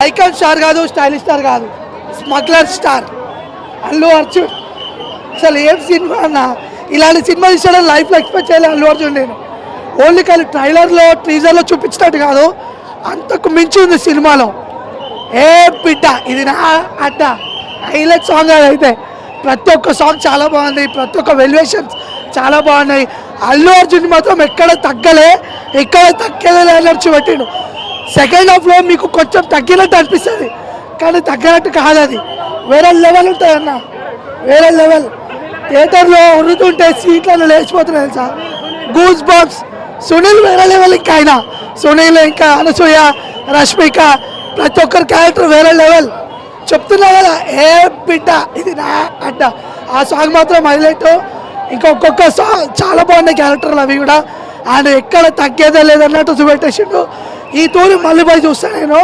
Icon star కాదు, stylish star కాదు, smuggler star Allu Arjun. అసలు ఏం సినిమా అన్న, ఇలాంటి సినిమా తీసాడని లైఫ్లో ఎక్స్పెక్ట్ చేయలేదు అల్లు అర్జున్. నేను ఓన్లీ కానీ ట్రైలర్లో టీజర్లో చూపించినట్టు కాదు, అంతకు మించి ఉంది సినిమాలో. ఏ బిడ్డ ఇది నా అడ్డ హైలైట్ సాంగ్ అది. అయితే ప్రతి ఒక్క సాంగ్ చాలా బాగుంది, ప్రతి ఒక్క వెల్యుయేషన్స్ చాలా బాగున్నాయి. అల్లు అర్జున్ మాత్రం ఎక్కడ తగ్గలే, ఎక్కడ తగ్గలే నడిచి పెట్టిండు. సెకండ్ హాఫ్లో మీకు కొంచెం తగ్గినట్టు అనిపిస్తుంది, కానీ తగ్గినట్టు కాదు. అది వేరే లెవెల్ ఉంటుంది అన్న, వేరే లెవెల్. థియేటర్లో ఉరుతుంటే సీట్లను లేచిపోతున్నాయి తెలుసా, గూస్ బాక్స్. సునీల్ వేరే లెవెల్. ఇంకా ఆయన సునీల్, ఇంకా అనసూయ, రష్మిక, ప్రతి ఒక్కరి క్యారెక్టర్ వేరే లెవెల్. చెప్తున్నా కదా, ఏ బిడ్డ ఇది నా అడ్డ. ఆ సాంగ్ మాత్రం హైలైట్. ఇంకొక సాంగ్ చాలా బాగున్నాయి క్యారెక్టర్లు అవి కూడా. అండ్ ఎక్కడ తగ్గేదే లేదన్నట్టు చూపెట్టేసిండు. ఈ తూరి మళ్ళీ పోయి చూస్తాను నేను.